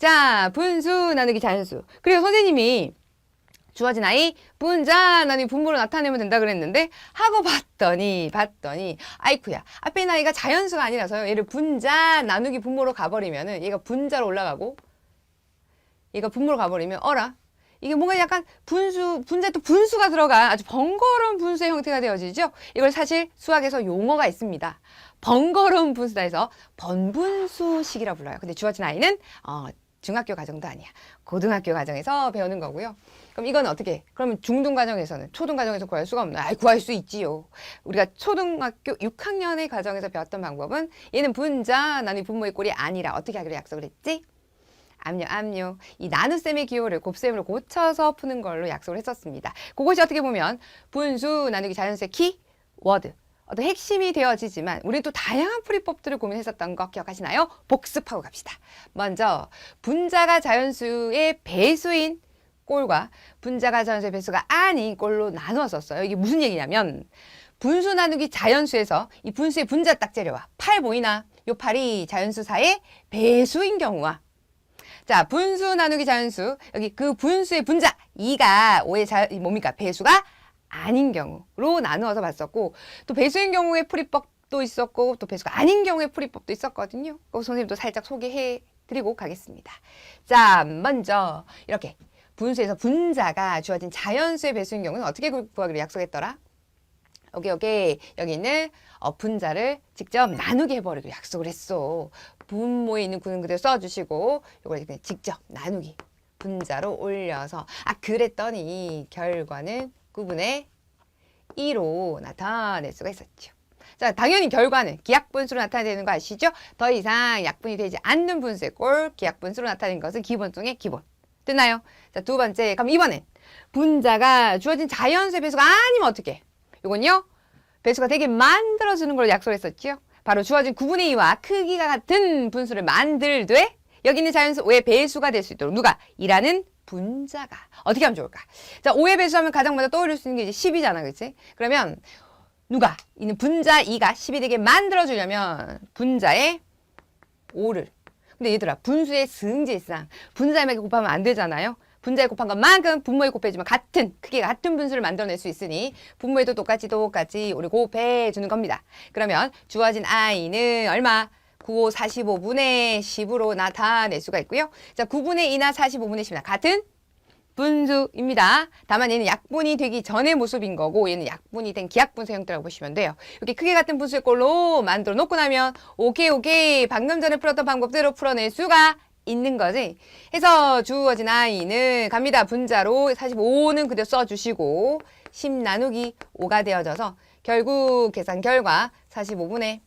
자, 분수 나누기 자연수. 그리고 선생님이 주어진 아이 분자 나누기 분모로 나타내면 된다 그랬는데 하고 봤더니 아이쿠야 앞에 있는 아이가 자연수가 아니라서요. 얘를 분자 나누기 분모로 가버리면은 얘가 분자로 올라가고 얘가 분모로 가버리면 어라 이게 뭔가 약간 분자에 또 분수가 들어가 아주 번거로운 분수의 형태가 되어지죠. 이걸 사실 수학에서 용어가 있습니다. 번거로운 분수다 해서 번분수식이라고 불러요. 근데 주어진 아이는 중학교 과정도 아니야. 고등학교 과정에서 배우는 거고요. 그럼 이건 어떻게? 그러면 중등 과정에서는 초등 과정에서 구할 수가 없나? 구할 수 있지요. 우리가 초등학교 6학년의 과정에서 배웠던 방법은 얘는 분자 나누기 분모의 꼴이 아니라 어떻게 하기로 약속을 했지? 압류. 이 나눗셈의 기호를 곱셈으로 고쳐서 푸는 걸로 약속을 했었습니다. 그것이 어떻게 보면 분수 나누기 자연수의 키워드 어떤 핵심이 되어지지만 우리 또 다양한 풀이법들을 고민했었던 거 기억하시나요? 복습하고 갑시다. 먼저 분자가 자연수의 배수인 꼴과 분자가 자연수의 배수가 아닌 꼴로 나누었었어요. 이게 무슨 얘기냐면 분수 나누기 자연수에서 이 분수의 분자 딱 재려와 8 보이나? 요 8이 자연수사의 배수인 경우와 자, 분수 나누기 자연수 여기 그 분수의 분자 2가 5의 뭡니까? 배수가 아닌 경우로 나누어서 봤었고 또 배수인 경우의 풀이법도 있었고 또 배수가 아닌 경우의 풀이법도 있었거든요. 그 선생님도 살짝 소개해 드리고 가겠습니다. 자, 먼저 이렇게 분수에서 분자가 주어진 자연수의 배수인 경우는 어떻게 구하기로 약속했더라? 여기 있는 분자를 직접 나누게 해버리기로 약속을 했어. 분모에 있는 구는 그대로 써주시고 이걸 그냥 직접 나누기 분자로 올려서 그랬더니 결과는 9분의 2로 나타낼 수가 있었죠. 자, 당연히 결과는 기약분수로 나타내는 거 아시죠? 더 이상 약분이 되지 않는 분수의 꼴 기약분수로 나타내는 것은 기본 중에 기본. 됐나요? 자, 두 번째. 그럼 이번엔 분자가 주어진 자연수의 배수가 아니면 어떻게? 이건요. 배수가 되게 만들어주는 걸로 약속을 했었죠. 바로 주어진 9분의 2와 크기가 같은 분수를 만들되 여기 있는 자연수 5의 배수가 될 수 있도록 누가? 2라는 분자가 어떻게 하면 좋을까? 자, 5의 배수하면 가장 먼저 떠올릴 수 있는 게 이제 10이잖아. 그치? 그러면 누가? 있는 분자 2가 10이 되게 만들어주려면 분자의 5를 근데 얘들아 분수의 승질상 분자에게 곱하면 안 되잖아요. 분자에 곱한 것만큼 분모에 곱해주면 같은 크기가 같은 분수를 만들어낼 수 있으니 분모에도 똑같이 우리 곱해주는 겁니다. 그러면 주어진 i는 얼마? 9, 45분의 10으로 나타낼 수가 있고요. 자, 9분의 2나 45분의 10이나 같은 분수입니다. 다만 얘는 약분이 되기 전의 모습인 거고 얘는 약분이 된 기약분수 형태라고 보시면 돼요. 이렇게 크게 같은 분수의 꼴로 만들어 놓고 나면 오케이 방금 전에 풀었던 방법대로 풀어낼 수가 있는 거지. 해서 주어진 i는 갑니다. 분자로 45는 그대로 써주시고 10 나누기 5가 되어져서 결국 계산 결과 45분의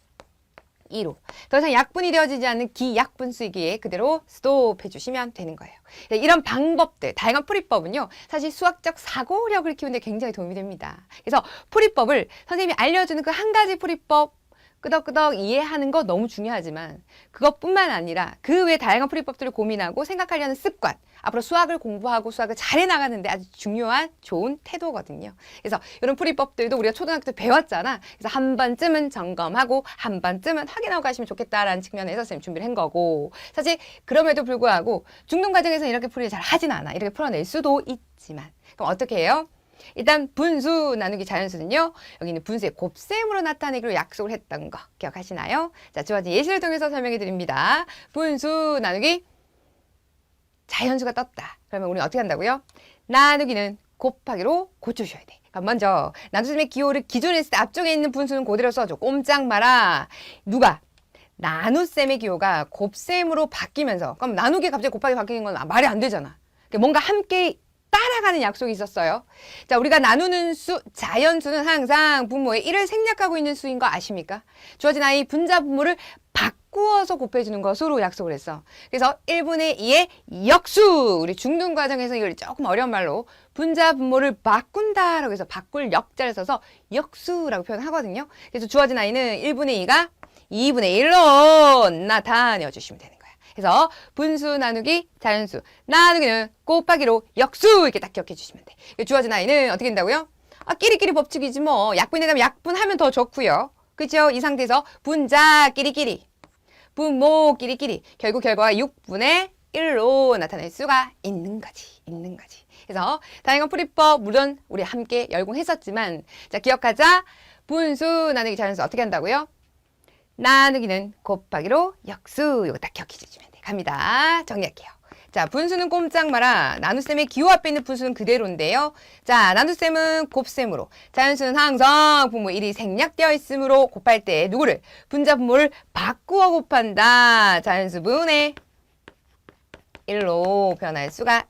2로 더 이상 약분이 되어지지 않는 기약분수이기에 그대로 스톱해 주시면 되는 거예요. 이런 방법들, 다양한 풀이법은요. 사실 수학적 사고력을 키우는 데 굉장히 도움이 됩니다. 그래서 풀이법을 선생님이 알려주는 그 한 가지 풀이법 끄덕끄덕 이해하는 거 너무 중요하지만 그것뿐만 아니라 그 외 다양한 풀이법들을 고민하고 생각하려는 습관 앞으로 수학을 공부하고 수학을 잘해 나가는데 아주 중요한 좋은 태도거든요. 그래서 이런 풀이법들도 우리가 초등학교 때 배웠잖아. 그래서 한 번쯤은 점검하고 한 번쯤은 확인하고 가시면 좋겠다라는 측면에서 선생님 준비를 한 거고 사실 그럼에도 불구하고 중등 과정에서 이렇게 풀이 잘 하진 않아. 이렇게 풀어낼 수도 있지만 그럼 어떻게 해요? 일단 분수 나누기 자연수는요. 여기 있는 분수의 곱셈으로 나타내기로 약속을 했던 거 기억하시나요? 자, 주어진 예시를 통해서 설명해 드립니다. 분수 나누기 자연수가 떴다. 그러면 우리는 어떻게 한다고요? 나누기는 곱하기로 고쳐주셔야 돼. 그럼 먼저 나눗셈의 기호를 기존에 했을 때 앞쪽에 있는 분수는 그대로 써줘. 꼼짝 마라. 누가? 나눗셈의 기호가 곱셈으로 바뀌면서 그럼 나누기 갑자기 곱하기 바뀌는 건 말이 안 되잖아. 뭔가 함께 따라가는 약속이 있었어요. 자, 우리가 나누는 수, 자연수는 항상 분모의 1을 생략하고 있는 수인 거 아십니까? 주어진 아이 분자 분모를 바꾸어서 곱해주는 것으로 약속을 했어. 그래서 1분의 2의 역수! 우리 중등 과정에서 이걸 조금 어려운 말로 분자 분모를 바꾼다라고 해서 바꿀 역자를 써서 역수라고 표현하거든요. 그래서 주어진 아이는 1분의 2가 2분의 1로 나타내 주시면 되는 거예요. 그래서 분수 나누기 자연수 나누기는 곱하기로 역수 이렇게 딱 기억해 주시면 돼. 주어진 아이는 어떻게 된다고요? 끼리끼리 법칙이지 뭐. 약분이 되면 약분하면 더 좋고요. 그렇죠? 이 상태에서 분자 끼리끼리 분모 끼리끼리 결국 결과가 6분의 1로 나타낼 수가 있는 거지. 그래서 다양한 풀이법 물론 우리 함께 열공했었지만 자 기억하자. 분수 나누기 자연수 어떻게 한다고요? 나누기는 곱하기로 역수. 이거 딱 기억해 주시면 돼. 갑니다. 정리할게요. 자, 분수는 꼼짝 마라. 나눗셈의 기호 앞에 있는 분수는 그대로인데요. 자, 나눗셈은 곱셈으로. 자연수는 항상 분모 1이 생략되어 있으므로 곱할 때 누구를? 분자 분모를 바꾸어 곱한다. 자연수 분의 1로 변할 수가